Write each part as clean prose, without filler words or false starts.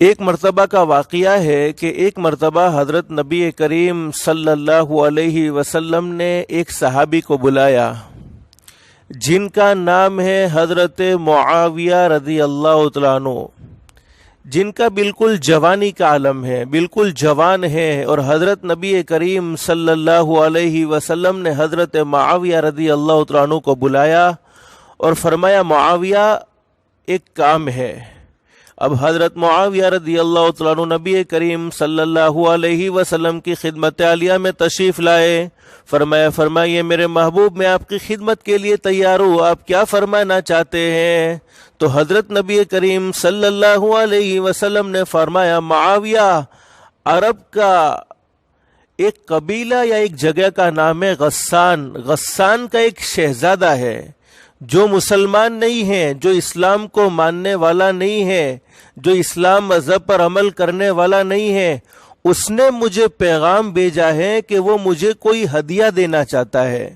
ایک مرتبہ کا واقعہ ہے کہ ایک مرتبہ حضرت نبی کریم صلی اللہ علیہ وسلم نے ایک صحابی کو بلایا جن کا نام ہے حضرت معاویہ رضی اللہ تعالیٰ عنہ، جن کا بالکل جوانی کا عالم ہے، بالکل جوان ہے، اور حضرت نبی کریم صلی اللہ علیہ وسلم نے حضرت معاویہ رضی اللہ تعالیٰ عنہ کو بلایا اور فرمایا معاویہ ایک کام ہے۔ اب حضرت معاویہ رضی اللہ تعالیٰ عنہ نبی کریم صلی اللہ علیہ وسلم کی خدمت عالیہ میں تشریف لائے۔ فرمائیے میرے محبوب، میں آپ کی خدمت کے لیے تیار ہوں، آپ کیا فرمانا چاہتے ہیں؟ تو حضرت نبی کریم صلی اللہ علیہ وسلم نے فرمایا معاویہ، عرب کا ایک قبیلہ یا ایک جگہ کا نام ہے غسان، غسان کا ایک شہزادہ ہے جو مسلمان نہیں ہے، جو اسلام کو ماننے والا نہیں ہے، جو اسلام مذہب پر عمل کرنے والا نہیں ہے، اس نے مجھے پیغام بھیجا ہے کہ وہ مجھے کوئی ہدیہ دینا چاہتا ہے،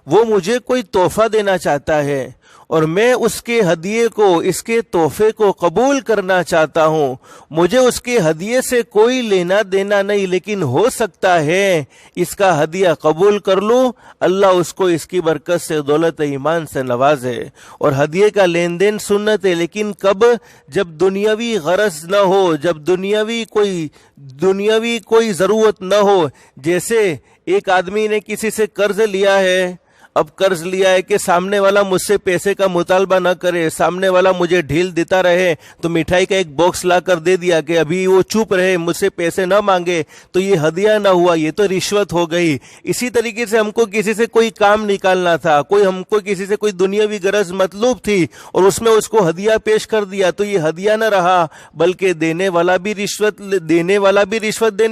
وہ مجھے کوئی تحفہ دینا چاہتا ہے، اور میں اس کے ہدیے کو، اس کے تحفے کو قبول کرنا چاہتا ہوں۔ مجھے اس کے ہدیے سے کوئی لینا دینا نہیں، لیکن ہو سکتا ہے اس کا ہدیہ قبول کر لوں، اللہ اس کو اس کی برکت سے دولت ایمان سے نوازے۔ اور ہدیے کا لین دین سنت ہے، لیکن کب؟ جب دنیاوی غرض نہ ہو، جب دنیاوی کوئی ضرورت نہ ہو۔ جیسے ایک آدمی نے کسی سے قرض لیا ہے، اب قرض لیا ہے کہ سامنے والا مجھ سے پیسے کا مطالبہ نہ کرے، سامنے والا مجھے ڈھیل دیتا رہے، تو مٹھائی کا ایک باکس لا کر دے دیا کہ ابھی وہ چپ رہے، مجھ سے پیسے نہ مانگے، تو یہ ہدیہ نہ ہوا، یہ تو رشوت ہو گئی۔ اسی طریقے سے ہم کو کسی سے کوئی کام نکالنا تھا، ہم کو کسی سے کوئی دنیاوی غرض مطلوب تھی، اور اس میں اس کو ہدیہ پیش کر دیا، تو یہ ہدیہ نہ رہا، بلکہ دینے والا بھی رشوت دینے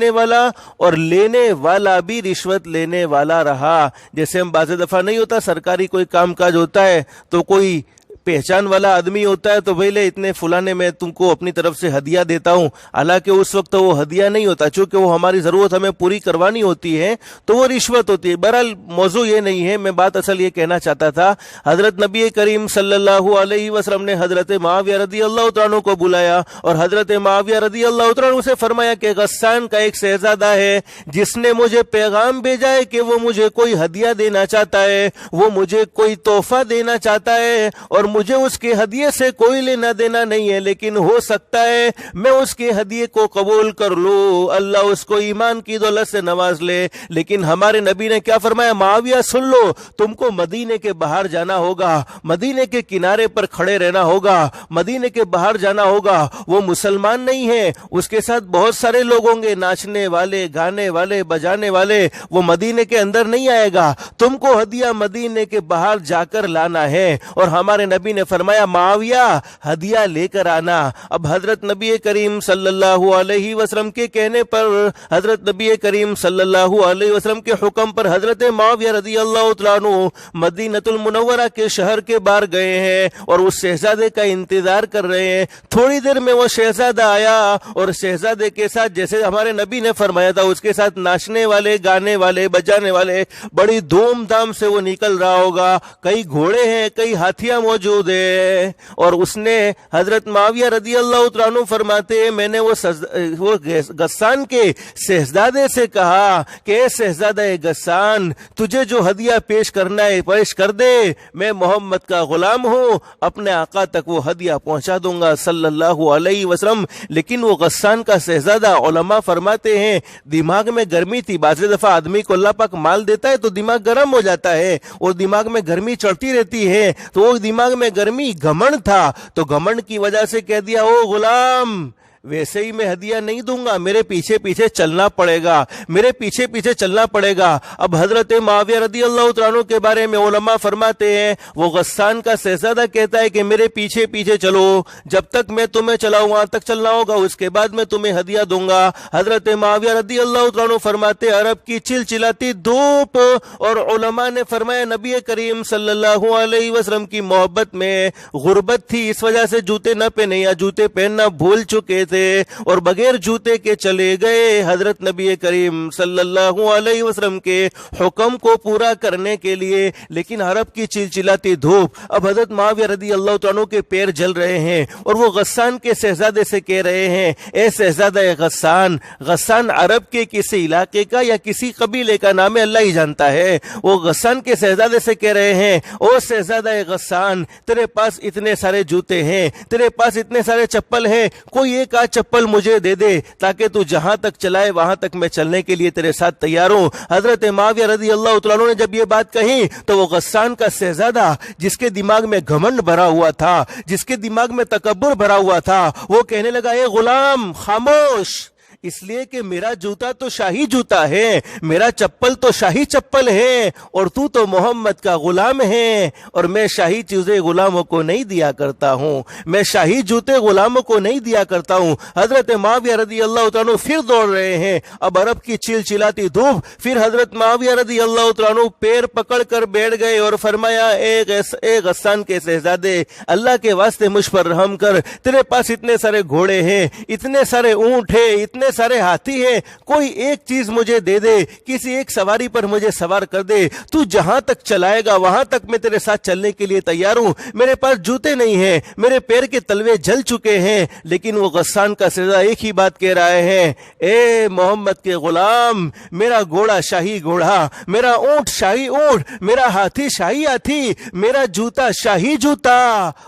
والا اور لینے والا بھی رشوت لینے والا رہا۔ جیسے ہم بعض دفعہ نہیں ہوتا، سرکاری کوئی کام کاج ہوتا ہے تو کوئی پہچان والا آدمی ہوتا ہے، تو بھئی اتنے فلانے میں تم کو اپنی طرف سے ہدیہ دیتا ہوں، حالانکہ اس وقت وہ ہدیہ نہیں ہوتا، چونکہ وہ ہماری ضرورت ہمیں پوری کروانی ہوتی ہے تو وہ رشوت ہوتی ہے۔ بہرحال موضوع یہ نہیں ہے، میں بات اصل یہ کہنا چاہتا تھا، حضرت نبی کریم صلی اللہ علیہ وسلم نے حضرت معاویہ رضی اللہ تعالیٰ عنہ کو بلایا، اور حضرت معاویہ رضی اللہ تعالیٰ عنہ سے فرمایا کہ غسان کا ایک شہزادہ ہے جس نے مجھے پیغام بھیجا ہے کہ وہ مجھے کوئی ہدیہ دینا چاہتا ہے، وہ مجھے کوئی تحفہ دینا چاہتا ہے، اور مجھے اس کے ہدیے سے کوئی لینا دینا نہیں ہے، لیکن ہو سکتا ہے میں اس کے ہدیے کو قبول کر لوں، اللہ اس کو ایمان کی دولت سے نواز لے۔ لیکن ہمارے نبی نے کیا فرمایا؟ معاویہ سن لو، تم کو مدینے کے باہر جانا ہوگا، مدینے کے کنارے پر کھڑے رہنا ہوگا، مدینے کے باہر جانا ہوگا۔ وہ مسلمان نہیں ہے، اس کے ساتھ بہت سارے لوگ ہوں گے، ناچنے والے، گانے والے، بجانے والے، وہ مدینے کے اندر نہیں آئے گا، تم کو ہدیہ مدینے کے باہر جا کر لانا ہے۔ اور ہمارے نبی نے فرمایا معاویہ ہدیہ لے کر آنا۔ اب حضرت نبی کریم صلی اللہ علیہ وسلم کے کہنے پر، حضرت نبی کریم صلی اللہ علیہ وسلم کے حکم پر حضرت معاویہ رضی اللہ تعالیٰ عنہ مدینہ المنورہ کے شہر کے باہر گئے ہیں اور اس شہزادے کا انتظار کر رہے ہیں۔ تھوڑی دیر میں وہ شہزادہ آیا، اور شہزادے کے ساتھ جیسے ہمارے نبی نے فرمایا تھا، اس کے ساتھ ناچنے والے، گانے والے، بجانے والے، بڑی دھوم دھام سے وہ نکل رہا ہوگا، کئی گھوڑے ہیں، کئی ہاتھیاں موجود ہیں۔ اور اس نے حضرت معاویہ رضی اللہ تعالیٰ عنہ فرماتے ہیں میں نے وہ غسان کے شہزادے سے کہا کہ اے شہزادہ غسان، تجھے جو ہدیہ پیش کرنا ہے پیش کر دے، میں محمد کا غلام ہوں، اپنے آقا تک وہ ہدیہ پہنچا دوں گا صلی اللہ علیہ وسلم۔ لیکن وہ غسان کا شہزادہ، علماء فرماتے ہیں دماغ میں گرمی تھی، بعض دفعہ آدمی کو اللہ پاک مال دیتا ہے تو دماغ گرم ہو جاتا ہے، اور دماغ میں گرمی چڑھتی رہتی ہے، تو وہ دماغ میں گرمی گھمنڈ تھا، تو گھمنڈ کی وجہ سے کہہ دیا او غلام، ویسے ہی میں ہدیہ نہیں دوں گا، میرے پیچھے پیچھے چلنا پڑے گا، میرے پیچھے پیچھے چلنا پڑے گا۔ اب حضرت معاویہ رضی اللہ تعالیٰ عنہ کے بارے میں علماء فرماتے ہیں وہ غسان کا شہزادہ کہتا ہے کہ میرے پیچھے پیچھے چلو، جب تک میں تمہیں چلاؤں وہاں تک چلنا ہوگا، اس کے بعد میں تمہیں ہدیہ دوں گا۔ حضرت معاویہ رضی اللہ تعالیٰ عنہ فرماتے عرب کی چلچلاتی دھوپ، اور علماء نے فرمایا نبی کریم صلی اللہ علیہ وسلم کی محبت میں غربت تھی، اس وجہ سے جوتے نہ پہنے یا جوتے پہننا بھول چکے تھے، دے اور بغیر جوتے کے چلے گئے حضرت نبی کریم صلی اللہ علیہ وسلم کے حکم کو پورا کرنے کے لیے۔ لیکن عرب کی چلچلاتی دھوپ، اب حضرت معاویہ رضی اللہ تعالیٰ کے پیر جل رہے ہیں اور وہ غسان کے شہزادے سے کہہ رہے ہیں، اے شہزادہ غسان، غسان عرب کے کسی علاقے کا یا کسی قبیلے کا نام ہے، اللہ ہی جانتا ہے۔ وہ غسان کے شہزادے سے کہہ رہے ہیں، او شہزادہ غسان، تیرے پاس اتنے سارے جوتے ہیں، تیرے پاس اتنے سارے چپل ہیں، کوئی ایک آدھ چپل مجھے دے دے تاکہ تو جہاں تک چلائے وہاں تک میں چلنے کے لیے تیرے ساتھ تیار ہوں۔ حضرت معاویہ رضی اللہ تعالیٰ نے جب یہ بات کہی تو وہ غسان کا شہزادہ، جس کے دماغ میں گھمنڈ بھرا ہوا تھا، جس کے دماغ میں تکبر بھرا ہوا تھا، وہ کہنے لگا، اے غلام خاموش، اس لیے کہ میرا جوتا تو شاہی جوتا ہے، میرا چپل تو شاہی چپل ہے، اور تو محمد کا غلام ہے، اور میں شاہی چیزیں غلاموں کو نہیں دیا کرتا ہوں، میں شاہی جوتے غلاموں کو نہیں دیا کرتا ہوں۔ حضرت معاویہ رضی اللہ تعالیٰ پھر دوڑ رہے ہیں، اب عرب کی چلچلاتی دھوپ، پھر حضرت معاویہ رضی اللہ تعالیٰ پیر پکڑ کر بیٹھ گئے اور فرمایا، اے غسان کے شہزادے، اللہ کے واسطے مجھ پر رحم کر، تیرے پاس اتنے سارے گھوڑے ہیں، اتنے سارے اونٹ ہیں، اتنے سارے ہاتھی ہیں، کوئی ایک چیز مجھے دے دے، کسی ایک سواری پر مجھے سوار کر دے، تو جہاں تک چلائے گا وہاں تک میں تیرے ساتھ چلنے کے لیے تیار ہوں۔ میرے پاس جوتے نہیں ہیں، میرے پیر کے تلوے جل چکے ہیں، لیکن وہ غسان کا شہزادہ ایک ہی بات کہہ رہے ہیں، اے محمد کے غلام، میرا گھوڑا شاہی گھوڑا، میرا اونٹ شاہی اونٹ، میرا ہاتھی شاہی ہاتھی، میرا جوتا شاہی جوتا،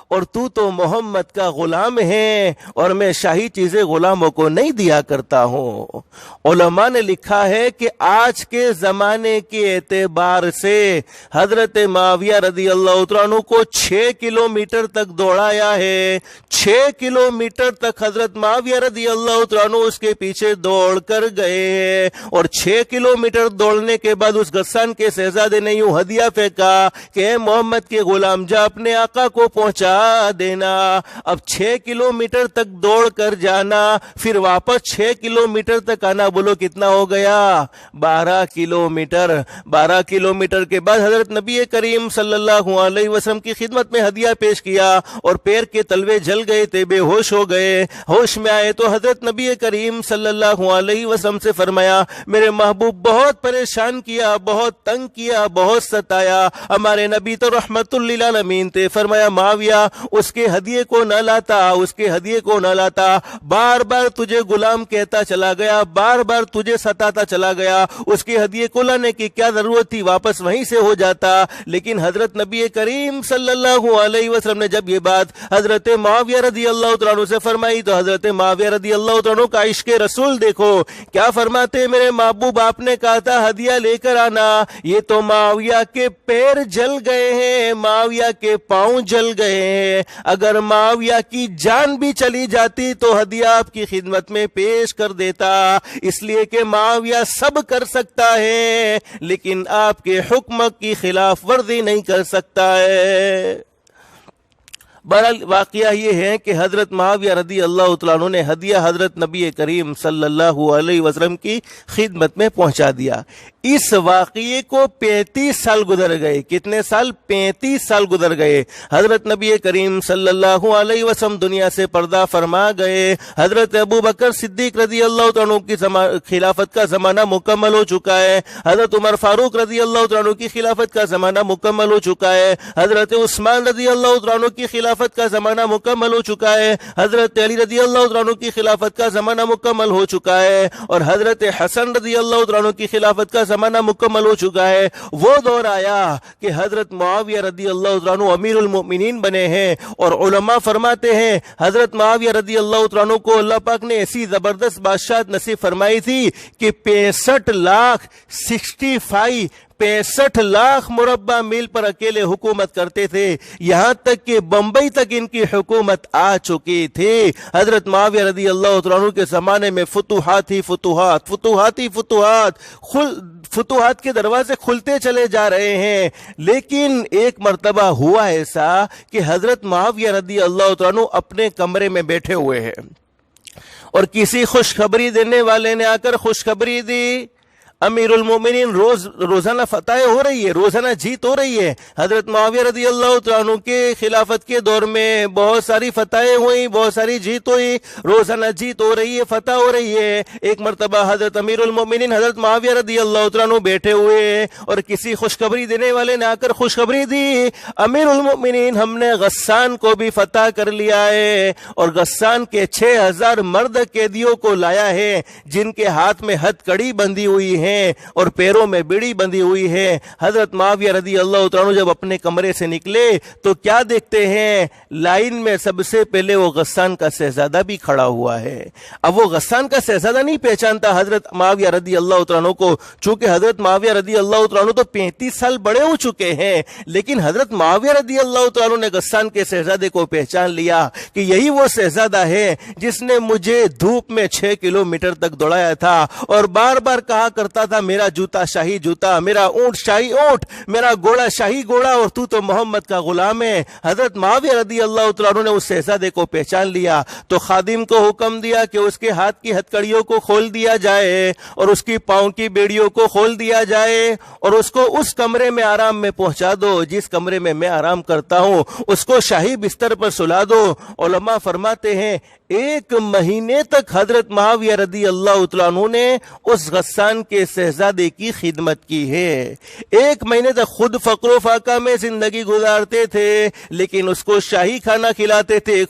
اور تو محمد کا غلام ہے، اور میں شاہی چیزیں غلاموں کو نہیں دیا کرتا ہوں۔ علماء نے لکھا ہے کہ آج کے زمانے کے اعتبار سے حضرت معاویہ رضی اللہ عنہ کو 6 کلومیٹر تک دوڑایا ہے، 6 کلومیٹر تک حضرت معاویہ رضی اللہ عنہ اس کے پیچھے دوڑ کر گئے ہیں، اور 6 کلومیٹر دوڑنے کے بعد اس غسان کے شہزادے نے یوں ہدیہ پھینکا کہ اے محمد کے غلام، جا اپنے آقا کو پہنچا دینا۔ اب 6 کلومیٹر تک دوڑ کر جانا، پھر واپس 6 کلومیٹر تک آنا، بولو کتنا ہو گیا؟ 12 کلومیٹر۔ 12 کلومیٹر کے بعد حضرت نبی کریم صلی اللہ علیہ وسلم کی خدمت میں ہدیہ پیش کیا، اور پیر کے تلوے جل گئے تھے، بے ہوش ہو گئے۔ ہوش میں آئے تو حضرت نبی کریم صلی اللہ علیہ وسلم سے فرمایا، میرے محبوب بہت پریشان کیا، بہت تنگ کیا، بہت ستایا، ہمارے نبی تو رحمت للعالمین تھے۔ فرمایا، معاویہ اس کے ہدیے کو نہ لاتا، اس کے ہدیے کو نہ لاتا، بار بار تجھے غلام کہتا چلا گیا، بار بار تجھے ستاتا چلا گیا، اس کے ہدیے کو لانے کی کیا ضرورت تھی، واپس وہیں سے ہو جاتا۔ لیکن حضرت نبی کریم صلی اللہ علیہ وسلم نے جب یہ بات حضرت معاویہ رضی اللہ عنہ سے فرمائی تو حضرت معاویہ رضی اللہ عنہ کا عشق رسول دیکھو، کیا فرماتے، میرے محبوب آپ نے کہا تھا ہدیہ لے کر آنا، یہ تو معاویہ کے پیر جل گئے ہیں، معاویہ کے پاؤں جل گئے ہیں، اگر معاویہ کی جان بھی چلی جاتی تو ہدیہ آپ کی خدمت میں پیش کر دیتا، اس لیے کہ معاویہ سب کر سکتا ہے لیکن آپ کے حکم کی خلاف ورزی نہیں کر سکتا ہے۔ بہرحال واقعہ یہ ہے کہ حضرت معاویہ رضی اللہ تعالیٰ عنہ نے ہدیہ حضرت نبی کریم صلی اللہ علیہ وسلم کی خدمت میں پہنچا دیا۔ اس واقعے کو 35 سال گزر گئے۔ کتنے سال؟ 35 سال گزر گئے۔ حضرت نبی کریم صلی اللہ علیہ وسلم دنیا سے پردہ فرما گئے۔ حضرت ابو بکر صدیق رضی اللہ عنہ کی خلافت کا زمانہ مکمل ہو چکا ہے۔ حضرت عمر فاروق رضی اللہ عنہ کی خلافت کا زمانہ مکمل ہو چکا ہے۔ حضرت عثمان رضی اللہ عنہ کی خلافت کا زمانہ مکمل ہو چکا ہے۔ حضرت علی رضی اللہ عنہ کی خلافت کا زمانہ مکمل ہو چکا ہے، اور حضرت حسن رضی اللہ عنہ کی خلافت کا زمانہ مکمل ہو چکا ہے۔ وہ دور آیا کہ حضرت معاویہ رضی اللہ عنہ امیر المؤمنین بنے ہیں، اور علماء فرماتے ہیں حضرت معاویہ رضی اللہ عنہ کو اللہ پاک نے ایسی زبردست بادشاہت نصیب فرمائی تھی کہ 65 لاکھ مربع میل پر اکیلے حکومت کرتے تھے، یہاں تک کہ بمبئی تک ان کی حکومت آ چکی تھی۔ حضرت معاویہ رضی اللہ عنہ کے زمانے میں فتوحات ہی فتوحات کے دروازے کھلتے چلے جا رہے ہیں۔ لیکن ایک مرتبہ ہوا ایسا کہ حضرت معاویہ رضی اللہ عنہ اپنے کمرے میں بیٹھے ہوئے ہیں، اور کسی خوشخبری دینے والے نے آ کر خوشخبری دی، امیر المومنین روزانہ فتح ہو رہی ہے، روزانہ جیت ہو رہی ہے۔ حضرت معاویہ رضی اللہ تعالیٰ عنہ کے خلافت کے دور میں بہت ساری فتحیں ہوئی، بہت ساری جیت ہوئی، روزانہ جیت ہو رہی ہے، فتح ہو رہی ہے۔ ایک مرتبہ حضرت امیر المومنین حضرت معاویہ رضی اللہ تعالیٰ عنہ بیٹھے ہوئے اور کسی خوشخبری دینے والے نے آ کر خوشخبری دی، امیر المومنین ہم نے غسان کو بھی فتح کر لیا ہے اور غسان کے 6000 مرد قیدیوں کو لایا ہے جن کے ہاتھ میں ہتھ کڑی بندھی ہوئی ہے اور پیروں میں بیڑی بندھی ہوئی ہے۔ حضرت معاویہ رضی اللہ تعالیٰ جب اپنے کمرے سے نکلے تو کیا دیکھتے ہیں؟ لائن میں سب سے پہلے وہ غسان کا شہزادہ بھی کھڑا ہوا ہے۔ اب وہ غسان کا شہزادہ نہیں پہچانتا حضرت معاویہ رضی اللہ تعالیٰ کو، چونکہ حضرت معاویہ رضی اللہ تعالیٰ تو 35 سال بڑے ہو چکے ہیں، لیکن حضرت معاویہ رضی اللہ تعالیٰ نے غسان کے شہزادے کو پہچان لیا کہ یہی وہ شہزادہ ہے جس نے مجھے دھوپ میں 6 کلومیٹر تک دوڑایا تھا اور بار بار کہا کرتا تھا میرا جوتا شاہی جوتا، میرا اونٹ شاہی اونٹ، میرا گھوڑا شاہی گھوڑا، اور تو محمد کا غلام ہے۔ حضرت معاویہ رضی اللہ تعالیٰ نے اس شہزادے کو پہچان لیا تو خادم کو حکم دیا کہ اس کے ہاتھ کی ہتھکڑیوں کو کھول دیا جائے اور اس کی پاؤں کی بیڑیوں کو کھول دیا جائے اور اس کو اس کمرے میں آرام میں پہنچا دو جس کمرے میں آرام کرتا ہوں، اس کو شاہی بستر پر سلا دو۔ علماء فرماتے ہیں 1 مہینے تک حضرت معاویہ رضی اللہ تعالیٰ عنہ نے اس غسان کے شہزادے کی خدمت کی ہے۔ 1 مہینے تک خود فقر و فاقہ میں زندگی گزارتے تھے لیکن اس کو شاہی کھانا کھلاتے تھے،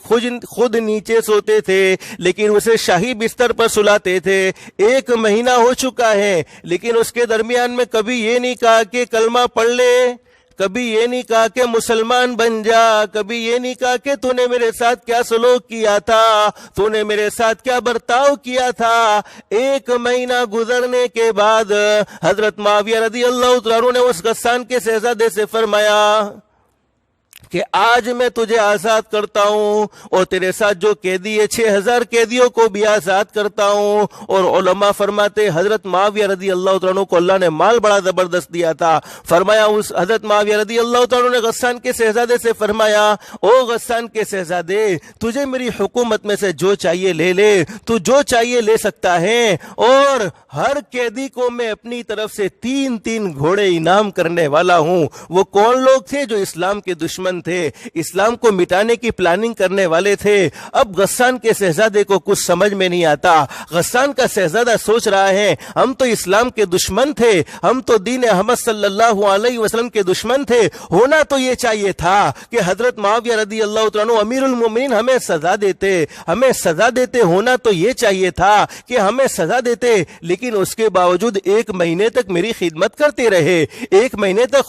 خود نیچے سوتے تھے لیکن اسے شاہی بستر پر سلاتے تھے۔ 1 مہینہ ہو چکا ہے لیکن اس کے درمیان میں کبھی یہ نہیں کہا کہ کلمہ پڑھ لے، کبھی یہ نہیں کہا کہ مسلمان بن جا، کبھی یہ نہیں کہا کہ تو نے میرے ساتھ کیا سلوک کیا تھا، تو نے میرے ساتھ کیا برتاؤ کیا تھا۔ 1 مہینہ گزرنے کے بعد حضرت معاویہ رضی اللہ تعالیٰ نے اس غسان کے شہزادے سے فرمایا کہ آج میں تجھے آزاد کرتا ہوں اور تیرے ساتھ جو قیدی ہے 6000 قیدیوں کو بھی آزاد کرتا ہوں۔ اور علماء فرماتے حضرت معاویہ رضی اللہ تعالیٰ کو اللہ نے مال بڑا زبردست دیا تھا۔ فرمایا اس حضرت معاویہ رضی اللہ تعالیٰ نے غسان کے شہزادے سے فرمایا او غسان کے شہزادے، تجھے میری حکومت میں سے جو چاہیے لے لے، تو جو چاہیے لے سکتا ہے، اور ہر قیدی کو میں اپنی طرف سے 3 گھوڑے انعام کرنے والا ہوں۔ وہ کون لوگ تھے؟ جو اسلام کے دشمن تھے، اسلام کو مٹانے کی پلاننگ کرنے والے تھے۔ اب غسان کے شہزادے کو کچھ سمجھ میں نہیں آتا۔ غسان کا شہزادہ سوچ رہا ہے ہم تو اسلام کے دشمن تھے، ہم تو دین احمد صلی اللہ علیہ وسلم کے دشمن تھے، ہونا تو یہ چاہیے تھا کہ حضرت معاویہ رضی اللہ عنہ امیر المومنین ہمیں سزا دیتے، ہونا تو یہ چاہیے تھا کہ ہمیں سزا دیتے، لیکن اس کے باوجود 1 مہینے تک میری خدمت کرتے رہے، 1 مہینے تک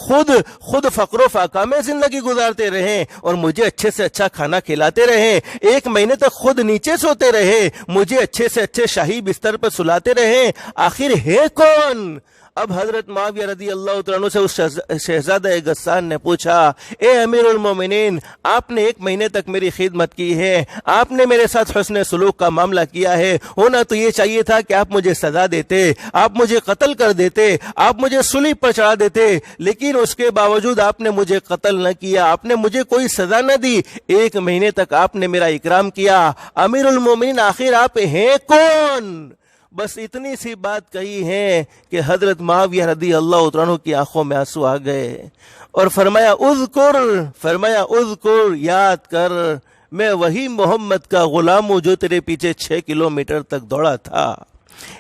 خود فقر و فاقہ میں زندگی گزارتے رہے اور مجھے اچھے سے اچھا کھانا کھلاتے رہے، 1 مہینے تک خود نیچے سوتے رہے، مجھے اچھے سے اچھے شاہی بستر پر سلاتے رہے، آخر ہے کون؟ اب حضرت معاویہ رضی اللہ تعالیٰ سے اس شہزادہ غسان نے پوچھا اے امیر المومنین، آپ نے 1 مہینے تک میری خدمت کی ہے، آپ نے میرے ساتھ حسن سلوک کا معاملہ کیا ہے، ہونا تو یہ چاہیے تھا کہ آپ مجھے سزا دیتے، آپ مجھے قتل کر دیتے، آپ مجھے صلیب پر چڑھا دیتے، لیکن اس کے باوجود آپ نے مجھے قتل نہ کیا، آپ نے مجھے کوئی سزا نہ دی، 1 مہینے تک آپ نے میرا اکرام کیا، امیر المومنین آخر آپ ہیں کون؟ بس اتنی سی بات کہی ہے کہ حضرت معاویہ رضی اللہ عنہ کی آنکھوں میں آنسو آ گئے اور فرمایا اذکر، یاد کر، میں وہی محمد کا غلام ہوں جو تیرے پیچھے 6 کلومیٹر تک دوڑا تھا،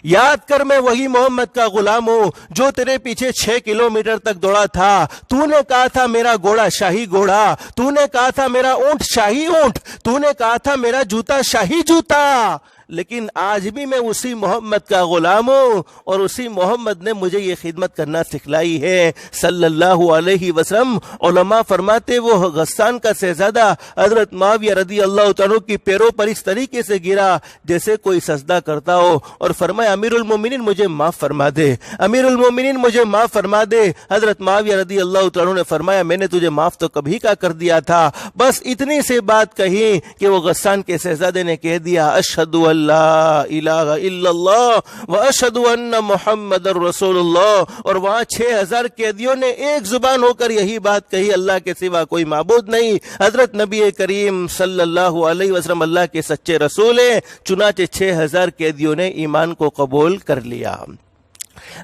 یاد کر میں وہی محمد کا غلام ہوں جو تیرے پیچھے 6 کلومیٹر تک دوڑا تھا، تو نے کہا تھا میرا گھوڑا شاہی گھوڑا، تو نے کہا تھا میرا اونٹ شاہی اونٹ، تو نے کہا تھا میرا جوتا شاہی جوتا، لیکن آج بھی میں اسی محمد کا غلام ہوں اور اسی محمد نے مجھے یہ خدمت کرنا سکھلائی ہے صلی اللہ علیہ وسلم۔ علماء فرماتے وہ غسان کا شہزادہ حضرت معاویہ رضی اللہ تعالیٰ کی پیروں پر اس طریقے سے گرا جیسے کوئی سجدہ کرتا ہو اور فرمایا امیر المومنین مجھے معاف فرما دے، امیر المومنین مجھے معاف فرما دے۔ حضرت معاویہ رضی اللہ تعالیٰ نے فرمایا میں نے تجھے معاف تو کبھی کا کر دیا تھا، بس اتنی سی بات کہی کہ وہ غسان کے شہزادے نے کہہ دیا اشہد لا الہ الا اللہ واشہد ان محمد رسول اللہ، اور وہاں 6000 قیدیوں نے ایک زبان ہو کر یہی بات کہی اللہ کے سوا کوئی معبود نہیں، حضرت نبی کریم صلی اللہ علیہ وسلم اللہ کے سچے رسول ہیں، چنانچہ 6000 قیدیوں نے ایمان کو قبول کر لیا۔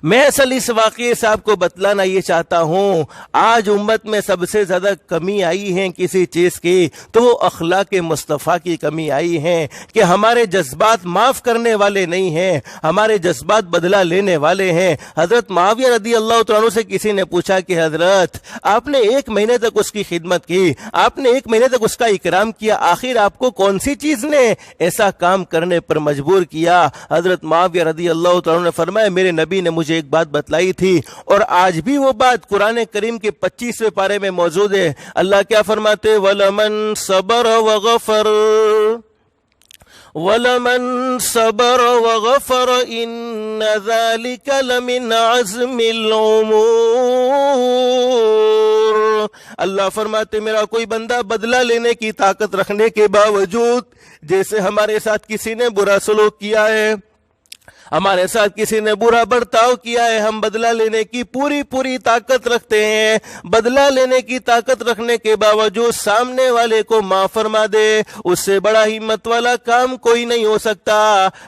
میں اصل اس واقعے سے آپ کو بتلانا یہ چاہتا ہوں، آج امت میں سب سے زیادہ کمی آئی ہے کسی چیز کی تو وہ اخلاق مصطفیٰ کی کمی آئی ہے کہ ہمارے جذبات معاف کرنے والے نہیں ہیں، ہمارے جذبات بدلہ لینے والے ہیں۔ حضرت معاویہ رضی اللہ تعالیٰ عنہ سے کسی نے پوچھا کہ حضرت آپ نے 1 مہینے تک اس کی خدمت کی، آپ نے 1 مہینے تک اس کا اکرام کیا، آخر آپ کو کون سی چیز نے ایسا کام کرنے پر مجبور کیا؟ حضرت معاویہ رضی اللہ تعالیٰ عنہ نے فرمایا میرے نبی نے مجھے ایک بات بتلائی تھی، اور آج بھی وہ بات قرآن کریم کے 25ویں پارے میں موجود ہے۔ اللہ کیا فرماتے؟ وَلَمَنْ صَبَرَ وَغَفَرَ وَلَمَنْ صَبَرَ وَغَفَرَ إِنَّ ذَلِكَ لَمِنْ عَزْمِ الْأُمُورِ۔ اللہ فرماتے میرا کوئی بندہ بدلہ لینے کی طاقت رکھنے کے باوجود، جیسے ہمارے ساتھ کسی نے برا سلوک کیا ہے، ہمارے ساتھ کسی نے برا برتاؤ کیا ہے، ہم بدلہ لینے کی پوری طاقت رکھتے ہیں، بدلہ لینے کی طاقت رکھنے کے باوجود سامنے والے کو معاف فرما دے، اس سے بڑا ہمت والا کام کوئی نہیں ہو سکتا،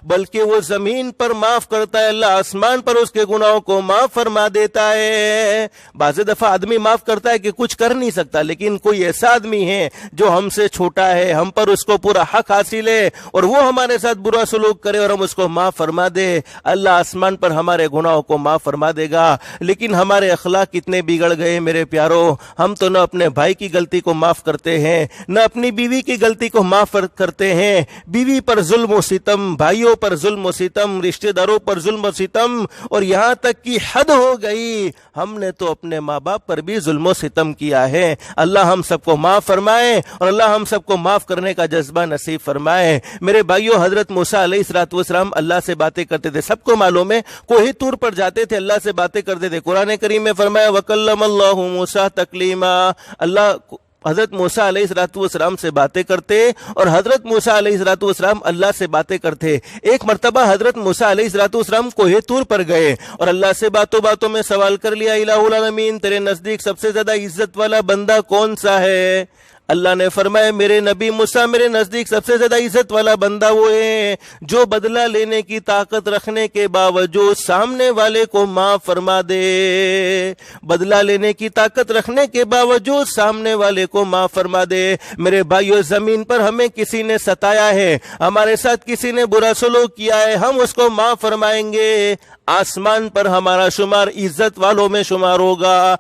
بلکہ وہ زمین پر معاف کرتا ہے، اللہ آسمان پر اس کے گناہوں کو معاف فرما دیتا ہے۔ بعض دفعہ آدمی معاف کرتا ہے کہ کچھ کر نہیں سکتا، لیکن کوئی ایسا آدمی ہے جو ہم سے چھوٹا ہے، ہم پر اس کو پورا حق حاصل ہے، اور وہ ہمارے ساتھ برا سلوک کرے اور ہم اس کو معاف فرما دے، اللہ آسمان پر ہمارے گناہوں کو معاف فرما دے گا۔ لیکن ہمارے اخلاق کتنے بگڑ گئے میرے پیارو، ہم تو نہ اپنے بھائی کی غلطی کو معاف کرتے ہیں، نہ اپنی بیوی کی غلطی کو معاف کرتے ہیں، بیوی پر ظلم و ستم، بھائیوں پر ظلم و ستم، رشتہ داروں پر ظلم و ستم، اور یہاں تک کہ حد ہو گئی ہم نے تو اپنے ماں باپ پر بھی ظلم و ستم کیا ہے۔ اللہ ہم سب کو معاف فرمائے، اور اللہ ہم سب کو معاف کرنے کا جذبہ نصیب فرمائے۔ میرے بھائیوں، حضرت موسیٰ علیہ السلام اللہ سے باتیں کرتے تھے، سب کو معلوم ہے، کوہ طور پر جاتے تھے، اللہ سے باتیں کرتے تھے۔ قرآن کریم میں فرمایا وَكَلَّمَ اللَّهُ مُوسَىٰ تَكْلِيمًا، اللہ حضرت موسیٰ علیہ السلام سے باتیں کرتے، اور حضرت موسیٰ علیہ السلام اللہ سے باتیں کرتے۔ ایک مرتبہ حضرت موسیٰ علیہ السلام کوہ طور پر گئے اور اللہ سے باتوں میں سوال کر لیا، الہ العالمین تیرے نزدیک سب سے زیادہ عزت والا بندہ کون سا ہے؟ اللہ نے فرمایا میرے نبی موسیٰ میرے نزدیک سب سے زیادہ عزت والا بندہ وہ ہے جو بدلہ لینے کی طاقت رکھنے کے باوجود سامنے والے کو معاف فرما دے، بدلہ لینے کی طاقت رکھنے کے باوجود سامنے والے کو معاف فرما دے۔ میرے بھائیو، زمین پر ہمیں کسی نے ستایا ہے، ہمارے ساتھ کسی نے برا سلوک کیا ہے، ہم اس کو معاف فرمائیں گے، آسمان پر ہمارا شمار عزت والوں میں شمار ہوگا۔